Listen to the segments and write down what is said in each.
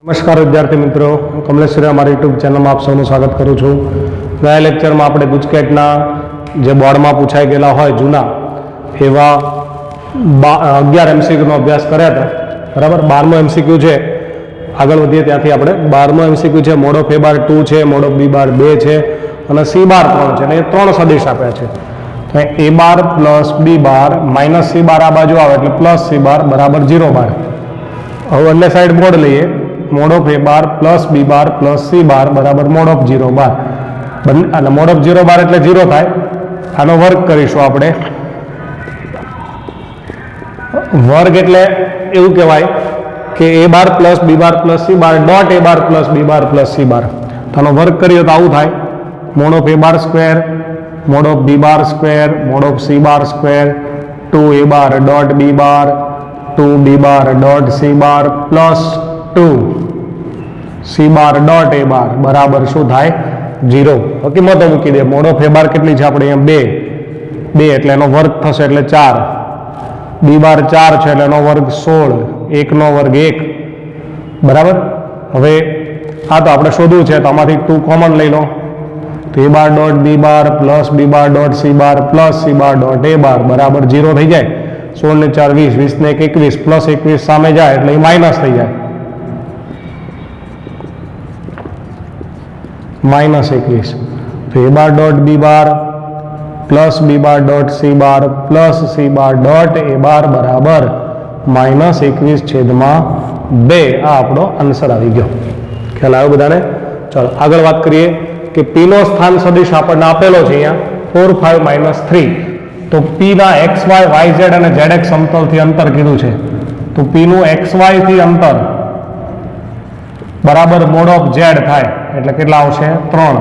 નમસ્કાર વિદ્યાર્થી મિત્રો, હું કમલેશ સુરેયા અમારી યુટ્યુબ ચેનલમાં આપ સૌનું સ્વાગત કરું છું. ગયા લેક્ચરમાં આપણે ગુજકેટના જે બોર્ડમાં પૂછાઈ ગયેલા હોય જૂના એવા 11 MCQનો અભ્યાસ કર્યા હતા. બરાબર, 12મો MCQ છે. આગળ વધીએ ત્યાંથી આપણે 12મો MCQ છે. મોડ ઓફ A બાર 2 છે, મોડ ઓફ B બાર 2 છે અને C બાર 3 છે. અને એ 3 સદિશ આપ્યા છે. તો A bar plus B bar minus C બાર આ બાજુ આવે એટલે પ્લસ C બાર બરાબર 0 બાર. હવે બંને સાઈડ મોડ લઈએ. Mode of A bar plus B bar plus C બાર બરાબર મોડ ઓફ 0 બાર. અને મોડ ઓફ 0 બાર એટલે 0 થાય. આનો વર્ગ કરીશું આપણે. વર્ગ એટલે એવું કહેવાય કે A bar plus B bar plus C bar dot A bar plus B bar plus C bar. તો આનો વર્ગ કરીએ તો આવું થાય. Mod of A bar square, mod of B bar square, mod of C bar square, 2A bar dot B bar, 2B bar dot C bar plus 2 C bar dot A bar બરાબર શું થાય? 0. કિંમતો મૂકી દે. Mod of A બાર કેટલી છે આપણે અહીંયા 2 એટલે એનો વર્ગ થશે એટલે 4. B બાર 4 છે એટલે એનો વર્ગ 16. 1 નો વર્ગ 1. બરાબર. હવે આ તો આપણે શોધવું છે તો આમાંથી 2 કોમન લઈ લો. તો A bar dot B bar plus B bar dot C bar plus C bar dot A bar બરાબર 0 થઈ જાય. 16 ને 4 20, 20 ને 1 21 પ્લસ 21 સામે જાય એટલે એ માઇનસ થઈ જાય. माइनस 21. तो A bar dot B bar plus B bar dot C bar plus C bar dot A बार बराबर माइनस 21/2. आ आपणो आंसर आई गयो. ख्याल आव्यो बधाने? चलो आगळ वात करीए कि P नो स्थान सदिश आपणे आपेलो छे अहींया 4 5 -3. तो P ना XY YZ અને ZX સમતલથી અંતર કીધું છે. તો P નું XY થી અંતર बराबर मोड ऑफ Z थाय એટલે કેટલા આવશે? 3.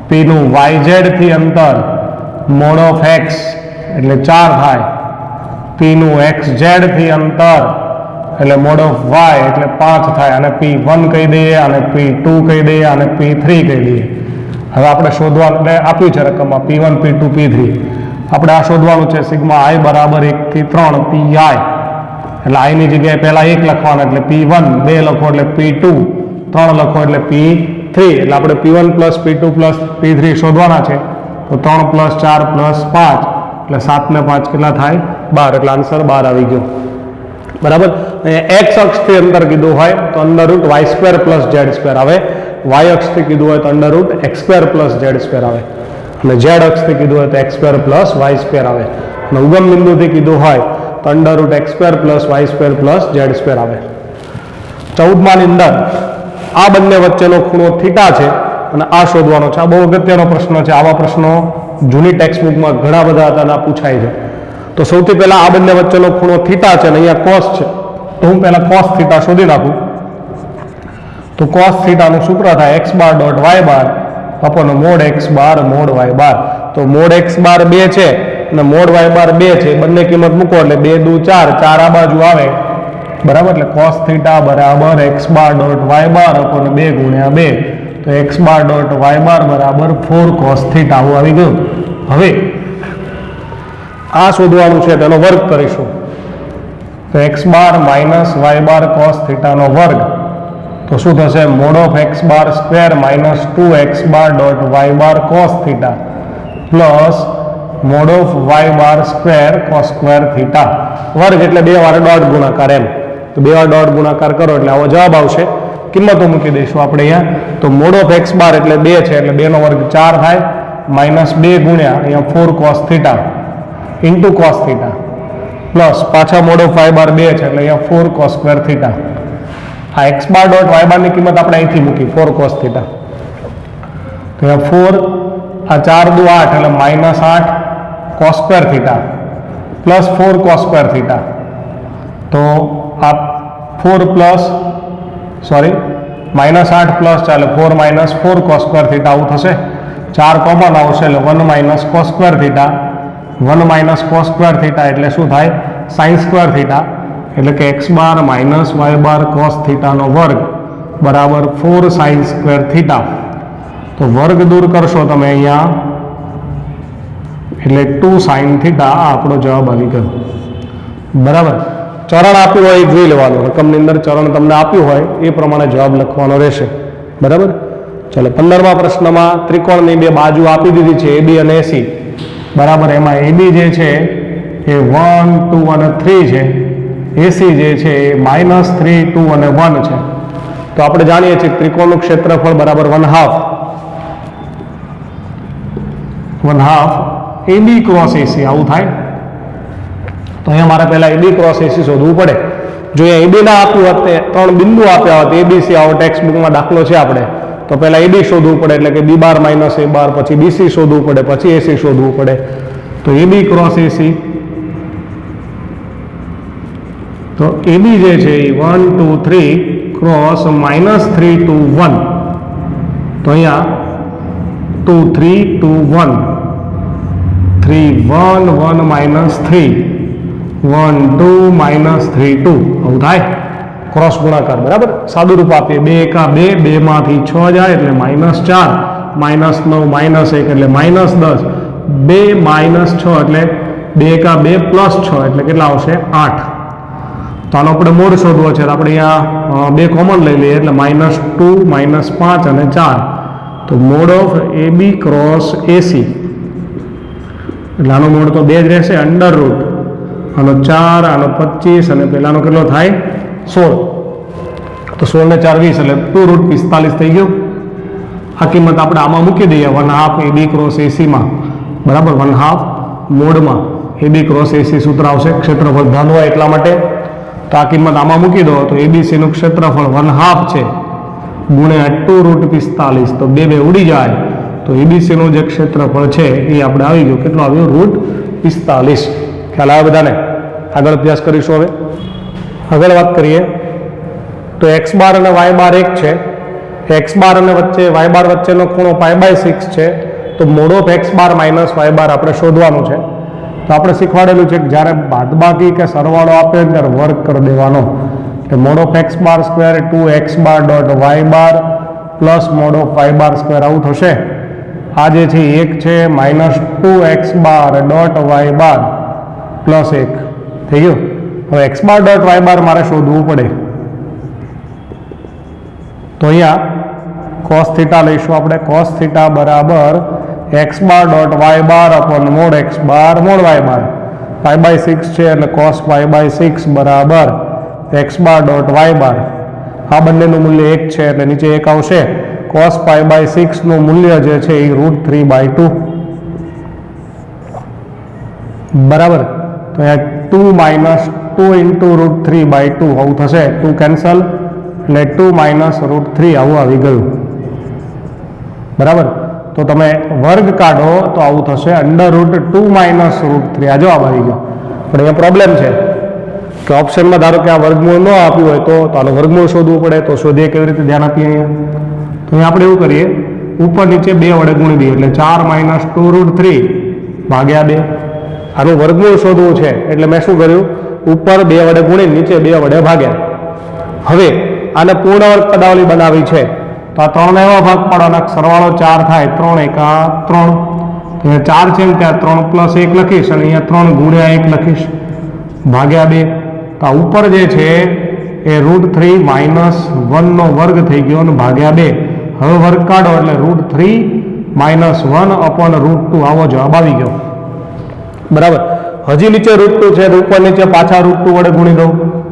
P નું YZ થી અંતર મોડ ઓફ X એટલે 4 થાય. P નું XZ થી અંતર એટલે મોડ ઓફ Y એટલે 5 થાય. અને P1 કહી દઈએ અને P2 કહી દઈએ અને P3 કહી દઈએ. હવે આપણે શોધવાનું આપ્યું છે રકમમાં P1 P2 P3. આપણે આ શોધવાનું છે સિગ્મા I બરાબર 1 થી 3 PI. એટલે I ની જગ્યાએ પહેલા 1 લખવાના એટલે P1, 2 લખો એટલે P2, 3 લખો એટલે P3. એટલે આપણે P1 plus P2 plus P3 શોધવાના છે. તો 3 પ્લસ 4 પ્લસ 5 એટલે 7 ને 5 કેટલા થાય? 12. એટલે આન્સર 12 આવી ગયો. બરાબર. અહીંયા x અક્ષથી અંતર કીધું હોય તો under route y square plus z square આવે. y અક્ષથી કીધું હોય તો under route x square plus z square આવે. અને z અક્ષથી કીધું હોય તો x square plus y square આવે. અને ઉગમ બિંદુથી કીધું હોય તો under route x square plus y square plus z square આવે. 14માં ની અંદર આ બંને વચ્ચેનો ખૂણો થીટા છે અને આ શોધવાનો છે. આ બહુ અગત્યનો પ્રશ્ન છે. આવા પ્રશ્નો જૂની ટેક્સ્ટબુકમાં ઘણા બધા હતા અને આ પૂછાય છે. તો સૌથી પહેલા આ બંને વચ્ચેનો ખૂણો થીટા છે અને અહીંયા કોસ છે. તો હું પહેલા કોસ થીટા શોધી નાખું. તો કોસ થીટાનું સૂત્ર થાય x બાર ડોટ y બાર અપોન મોડ x બાર મોડ y બાર. તો મોડ x બાર 2 છે અને મોડ y બાર 2 છે. બંને કિંમત મૂકો એટલે 2 દુ 4, 4 આ બાજુ આવે. બરાબર. એટલે cos થીટા બરાબર x બાર ડોટ y બાર અપોન 2 ગુણ્યા 2. તો x બાર ડોટ y બાર બરાબર 4 cos થીટા. આવું આવી ગયું. હવે આ શોધવાનું છે તેનો વર્ગ કરીશું. તો x બાર માઇનસ y બાર cos થીટાનો વર્ગ. તો શું થશે? Mode of x bar square minus 2x bar dot y bar cos theta plus mode of y bar square cos square theta. વર્ગ એટલે 2 વાર ડોટ ગુણાકાર એમ. તો 2 વાર ડોટ ગુણાકાર કરો એટલે આવો જવાબ આવશે. કિંમતો મૂકી દઈશું આપણે અહીંયા. તો મોડ ઓફ x બાર એટલે 2 છે એટલે 2 નો વર્ગ 4 થાય. માઇનસ 2 ગુણ્યા અહીંયા 4 cos theta into cos theta plus પાછા મોડ ઓફ y બાર 2 છે એટલે અહીંયા 4 cos સ્ક્વેર થીટા. આ x બાર ડોટ y બારની કિંમત આપણે અહીંથી મૂકી 4 cos થીટા. તો અહીંયા 4 આ 4 દુ 8 એટલે minus 8 cos square theta plus 4 cos square theta. તો આ 4 પ્લસ સોરી માઇનસ 8 પ્લસ ચાલે 4 માઇનસ 4 cos સ્ક્વેર થીટા આવું થશે. 4 કોમન આવશે એટલે 1 minus cos square theta. 1 minus cos square theta એટલે શું થાય? sin square theta. એટલે કે x બાર માઇનસ y બાર cos થીટાનો વર્ગ બરાબર 4 sin સ્ક્વેર થીટા. તો વર્ગ દૂર કરશો તમે અહીંયા એટલે 2 sin થીટા. આ આપણો જવાબ આવી ગયો. બરાબર. ચરણ આપ્યું હોય એ જોઈ લેવાનું, રકમની અંદર ચરણ તમને આપ્યું હોય એ પ્રમાણે જવાબ લખવાનો રહેશે. બરાબર. ચલો 15મા પ્રશ્નમાં ત્રિકોણની બે બાજુ આપી દીધી છે AB અને AC. બરાબર. એમાં AB જે છે એ 1 2 અને 3 છે, AC જે છે એ -3 2 અને 1 છે. તો આપણે જાણીએ છીએ ત્રિકોણનું ક્ષેત્રફળ બરાબર 1/2 AB ક્રોસ AC આવું થાય. તો અહીંયા મારે પહેલા AB ક્રોસ AC શોધવું પડે. જો અહીંયા AB ના આપ્યું હોત, 3 બિંદુ આપ્યા હોત, ABC આવો ટેક્સ્ટ બુકમાં દાખલો છે આપણે, તો પહેલા AB શોધવું પડે, એટલે કે B બાર માઇનસ A બાર, પછી BC શોધવું પડે, પછી AC શોધવું પડે. તો AB ક્રોસ AC, તો AB જે છે એ 1 2 3 ક્રોસ -3 2 1. તો અહીંયા 2 3 2 1 3 1 1 -3 1 2 -3 2 આવું થાય ક્રોસ ગુણાકાર. બરાબર. સાદું રૂપ આપીએ, 2 એકા 2, 2 માંથી 6 જાય એટલે -4, -9 -1 એટલે -10, 2 -6 એટલે 2 એકા 2 +6 એટલે કેટલા આવશે? 8. તો આનો આપણે મોડ શોધવો છે, તો આપણે અહીંયા 2 કોમન લઈ લઈએ એટલે -2 -5 અને 4. તો mode of AB cross AC એટલે આનો મોડ તો 2 જ રહેશે, અંડર રૂટ આનો 4, આનો 25 અને પેલાનો કેટલો થાય 16. તો 16 ને 4 20 એટલે 2√45 થઈ ગયું. આ કિંમત આપણે આમાં મૂકી દઈએ 1/2 AB ક્રોસ AC માં. બરાબર. 1/2 મોડમાં AB ક્રોસ AC સૂત્ર આવશે, ક્ષેત્રફળ ધન હોય એટલા માટે. તો આ કિંમત આમાં મૂકી દો તો ABC નું ક્ષેત્રફળ 1/2 છે ગુણ્યા 2√45, તો 2 ઉડી જાય. તો ABC નું જે ક્ષેત્રફળ છે એ આપણે આવી ગયું, કેટલો આવ્યો? √45. ખ્યાલ આવે બધાને? આગળ અભ્યાસ કરીશું. હવે આગળ વાત કરીએ તો x બાર અને y બાર એક છે, x બાર અને વચ્ચે y બાર વચ્ચેનો ખૂણો π/6 છે. તો mode of x bar minus y બાર આપણે શોધવાનું છે. તો આપણે શીખવાડેલું છે કે જ્યારે બાદબાકી કે સરવાળો આપે ત્યારે વર્ગ કરી દેવાનો. એટલે mode of x bar square 2x bar dot y bar plus mode of y bar square આવું થશે. આ જે છે 1 છે -2x બાર ડોટ y બાર પ્લસ 1 થઈ ગયું. હવે x બાર ડોટ y બાર મારે શોધવું પડે. તો અહીંયા cos થીટા લઈશું આપણે. cos થીટા બરાબર x બાર ડોટ y બાર અપોન મોડ x બાર મોડ y બાર. π/6 છે એટલે cos π/6 બરાબર x બાર ડોટ y બાર. આ બંનેનું મૂલ્ય 1 છે એટલે નીચે 1 આવશે. cos π/6 નું મૂલ્ય જે છે એ √3/2. બરાબર. તો અહીંયા 2 - 2 × √3/2 આવું થશે. 2 કેન્સલ એટલે 2 - √3 આવું આવી ગયું. બરાબર. તો તમે વર્ગ કાઢો તો આવું થશે √2 - √3. આ જવાબ આવી ગયો. પણ અહીંયા પ્રોબ્લેમ છે કે ઓપ્શનમાં ધારો કે આ વર્ગમૂળ ન આપ્યું હોય તો આનું વર્ગમૂળ શોધવું પડે. તો શોધીએ કેવી રીતે? ધ્યાન આપીએ અહીંયા. તો અહીંયા આપણે એવું કરીએ, ઉપર નીચે 2 વડે ગુણી દઈએ એટલે 4 - 2√3 ભાગ્યા 2. આનું વર્ગમૂળ શોધવું છે એટલે મેં શું કર્યું? ઉપર 2 વડે ગુણી, નીચે 2 વડે ભાગ્યા. હવે આને પૂર્ણ વર્ગ પદાવલી બનાવી છે તો આ 3 એવા ભાગ પાડવાના, સરવાળો 4 થાય. 3 એકા 3, અહીંયા 4 છે ને ત્યાં 3 + 1 લખીશ અને અહીંયા 3 ગુણ્યા 1 લખીશ ભાગ્યા 2. તો આ ઉપર જે છે એ √3 - 1 નો વર્ગ થઈ ગયો અને ભાગ્યા 2. હવે વર્ગ કાઢો એટલે √3 - 1 અપોન √2 આવો જવાબ આવી ગયો. બરાબર. હજી નીચે √2 છે તો ઉપર નીચે પાછા √2 વડે ગુણી દઉં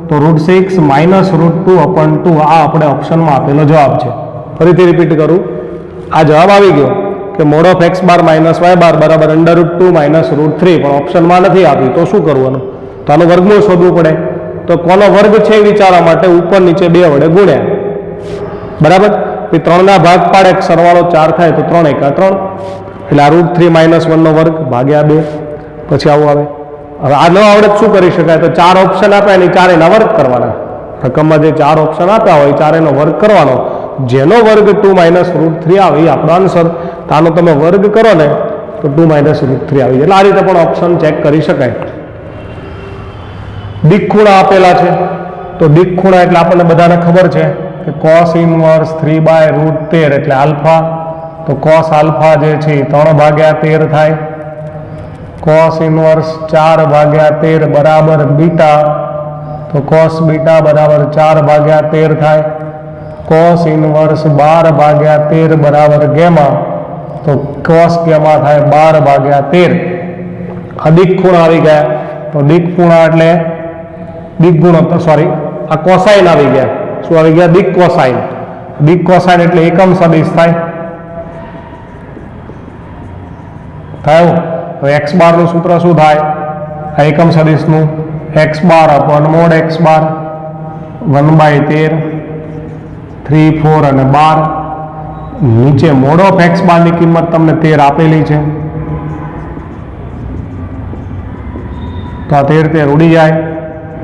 તો √6 - √2 અપોન 2 આ આપણે ઓપ્શનમાં આપેલો જવાબ છે. ફરીથી રિપીટ કરું, આ જવાબ આવી ગયો કે mode of x bar minus y બાર બરાબર √2 - √3, પણ ઓપ્શનમાં નથી આપ્યું. તો શું કરવાનું? તો આનું વર્ગમૂળ શોધવું પડે. તો કોનો વર્ગ છે એ વિચારવા માટે ઉપર નીચે 2 વડે ગુણ્યા. બરાબર. 3 ના ભાગ પાડે, સરવાળો 4 થાય તો 3 એકા 3 એટલે આ √3 - 1 નો વર્ગ ભાગ્યા 2. પછી આવું આવે. હવે આ ન આવડે શું કરી શકાય? તો 4 ઓપ્શન આપ્યા એની 4 એના વર્ગ કરવાના. રકમમાં જે 4 ઓપ્શન આપ્યા હોય 4 એનો વર્ગ કરવાનો. જેનો વર્ગ 2 - √3 આવે એ આપણો આન્સર. તો આનો તમે વર્ગ કરો ને તો 2 - √3 આવી જાય. એટલે આ રીતે પણ ઓપ્શન ચેક કરી શકાય. દિક્ખૂણા આપેલા છે તો દિક્ખૂણા એટલે આપણને બધાને ખબર છે કે cos ઇન્વર્સ 3/√13 એટલે આલ્ફા. તો cos આલ્ફા જે છે 3/13 થાય. cos ઇન્વર્સ 4/13 બરાબર બીટા तो cos बीटा बराबर 4/13 थाय। cos इनवर्स 12/13 बराबर गेमा, तो cos गेमा थाय 12/13। आ दिक खूणा आवी गया, तो दिक खूणा एटले दिक गुणोत्तर सॉरी आ कोसाइन आवी गया। शुं आवी गया? दिक कोसाइन। दिक कोसाइन एटले एकम सदिश थाय। थायो तो x बार નું સૂત્ર શું થાય? આ એકમ સદિશનું x બાર અપોન મોડ x બાર 1/13 3 4 અને 12 નીચે મોડ ઓફ x બાર ની કિંમત તમને 13 આપેલી છે, તો આ 13 ઉડી જાય,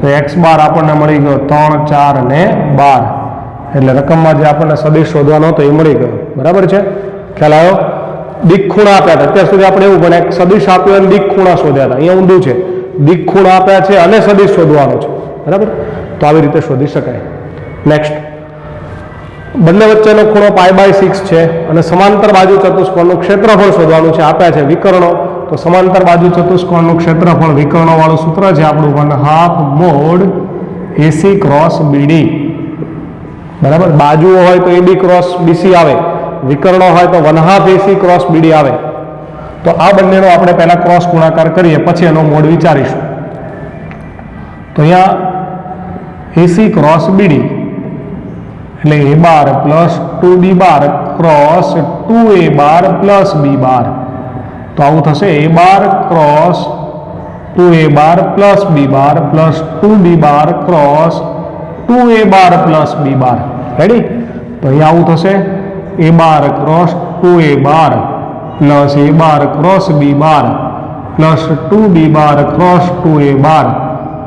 તો x બાર આપણને મળી ગયો 3 4 અને 12, એટલે રકમમાં જે આપણને સદિશ શોધવાનો હતો એ મળી ગયો। બરાબર છે? ખ્યાલ આવ્યો? दिक खूणा आप्या था त्यार सुधी आपणे एवुं पण एक सदिश आप्यो अने दिक खूणा शोध्या था। अहींया ऊंधुं छे, दिक खूणा आप्या छे अने सदिश शोधवानो छे। बराबर? तो આવી રીતે શોધી શકાય। નેક્સ્ટ, બંને વચ્ચેનો ખૂણો π/6 છે અને સમાંતર બાજુ ચતુષ્કોણનું ક્ષેત્રફળ શોધવાનું છે। આપ્યા છે વિકર્ણો, તો સમાંતર બાજુ ચતુષ્કોણનું ક્ષેત્રફળ વિકર્ણો વાળું સૂત્ર છે આપણું 1/2 મોડ AC ક્રોસ BD। બરાબર? બાજુઓ હોય તો AB ક્રોસ BC આવે, विकर्णो है तो 1/2 AC क्रॉस BD आवे। तो आ बंनेनो आपणे पहला क्रॉस गुणाकार करीए पछी एनो मोड विचारीशुं। तो अहींया AC क्रॉस BD એટલે A bar plus 2B bar cross 2A bar plus B बार, तो आवुं थशे A bar cross 2A bar plus B bar plus 2B bar cross 2A bar plus B bar. Ready? तो अहींया आवुं थशे A bar cross 2A bar plus A bar cross B bar plus 2B bar cross 2A bar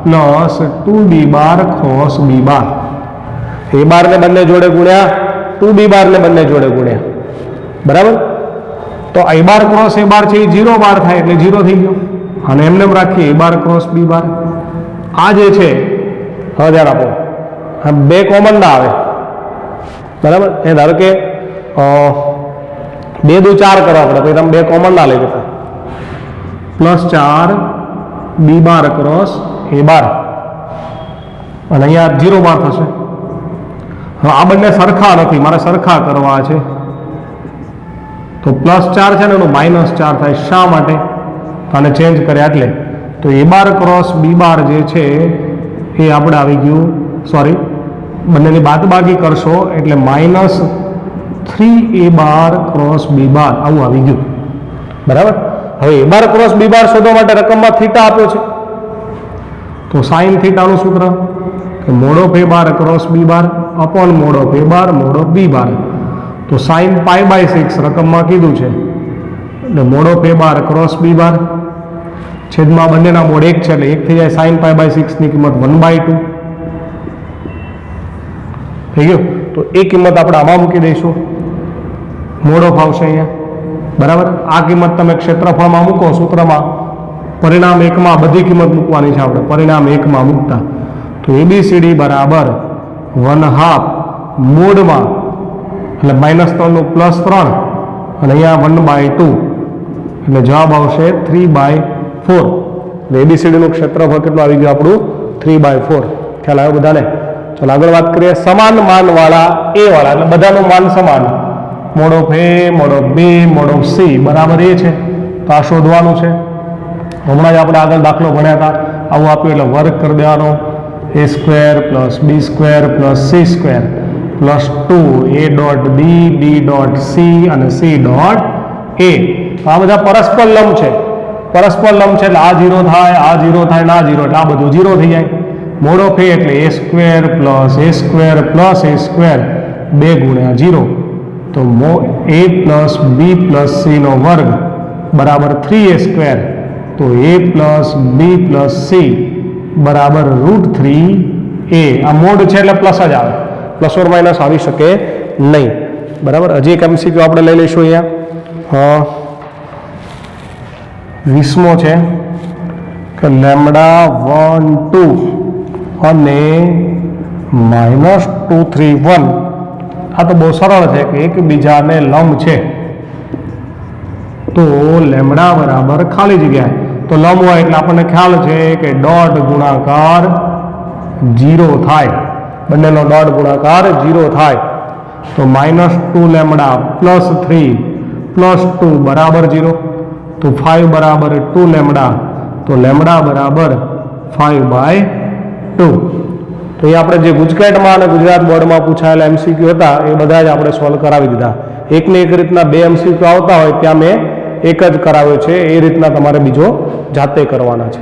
plus 2B bar cross B bar. A बार ने बंने जोड़े गुण्या 2B बार ने बंने जोड़े गुण्या। बराबर? तो A bar cross A बार छे 0 बार थाय એટલે 0 થઈ ગયો, અને એમને રાખીએ A बार क्रॉस B बार। આ જે છે હવે ધ્યાન આપો, આ બે કોમન ના આવે। બરાબર? એ ધારો કે 2 2 4 करवा पड़े, तो તમે 2 कॉमन ना लई जता, +4 B बार क्रॉस A बार અને અહીંયા 0 બાર થશે। હવે આ બંને સરખા નથી, મારે સરખા કરવા છે, તો +4 છે ને એનું -4 થાય। શા માટે? આને ચેન્જ કર્યા એટલે, તો A બાર ક્રોસ B બાર જે છે એ આપણે આવી ગયું, સોરી બંનેની બાદબાકી કરશો એટલે -3A बार क्रॉस B बार આવું આવી ગયું। બરાબર? હવે A बार क्रॉस B बार શોધવા માટે રકમમાં થીટા આપ્યો છે, તો sin થીટાનું સૂત્ર કે mode of A bar cross B bar upon mode of A bar mode of B बार। तो sin π/6 રકમમાં કીધું છે એટલે mode of A bar cross B बार છેદમાં બંનેના મોડ 1 છે એટલે 1 થઈ જાય, sin π/6 ની કિંમત 1/2 થઈ ગયું। તો એ કિંમત આપણે આમાં મૂકી દઈશું, મોડ ઓફ આવશે અહીંયા। બરાબર? આ કિંમત તમે ક્ષેત્રફળમાં મૂકો સૂત્રમાં, પરિણામ 1 માં બધી કિંમત મૂકવાની છે આપણે, પરિણામ 1 માં મૂકતા તો ABCD બરાબર 1/2 મોડમાં એટલે -3 નું +3 અને અહીંયા 1/2 એટલે જવાબ આવશે 3/4। એટલે ABCD નું ક્ષેત્રફળ કેટલું આવી ગયું આપણું? 3/4। ખ્યાલ આવ્યો બધાને? चलो आगे बात करिए समान मान वाला ए वाला એટલે બધાનું માન સમાન, mode of A mode of B mode of C બરાબર એ છે, તો આ શોધવાનું છે। હમણાં જ આપણે આગળ દાખલો ભણ્યા હતા, આવું આપ્યું એટલે વર્ગ કરી દેવાનો, A² + B² + C² + 2A dot B B dot C અને C ડોટ A। આ બધા પરસ્પર લંબ છે, પરસ્પર લંબ છે એટલે આ 0 થાય, આ 0 થાય, ના 0 એટલે આ બધું 0 થઈ જાય। मोड ऑफ ए એટલે A² + A² + A² 2 × 0, तो A + B + C નો વર્ગ બરાબર 3A², तो A + B + C બરાબર √3A। આ મોડ છે એટલે પ્લસ જ આવે, પ્લસ ઓર માઇનસ આવી શકે નહીં। બરાબર? હજી એક MCQ આપણે લઈ લઈશું અહીંયા, 20મો છે કે λ12 અને -2 3 1 આ તો બહુ સરળ છે કે એકબીજાને લંબ છે, તો લેમડા બરાબર ખાલી જગ્યા, તો લંબ હોય એટલે આપણને ખ્યાલ છે કે ડોટ ગુણાકાર 0 થાય, બંનેનો ડોટ ગુણાકાર 0 થાય તો -2 લેમ્બડા +3 +2 બરાબર 0, તો 5 બરાબર 2 લેમ્બડા, તો લેમ્બડા બરાબર 5/2. તો એ આપણે જે ગુજકેટમાં અને ગુજરાત બોર્ડમાં પૂછાયેલા MCQ હતા એ બધા જ આપણે સોલ્વ કરાવી દીધા. એકને એક રીતના 2 MCQ આવતા હોય ત્યાં મેં એક જ કરાવ્યો છે, એ રીતના તમારે બીજો જાતે કરવાના છે.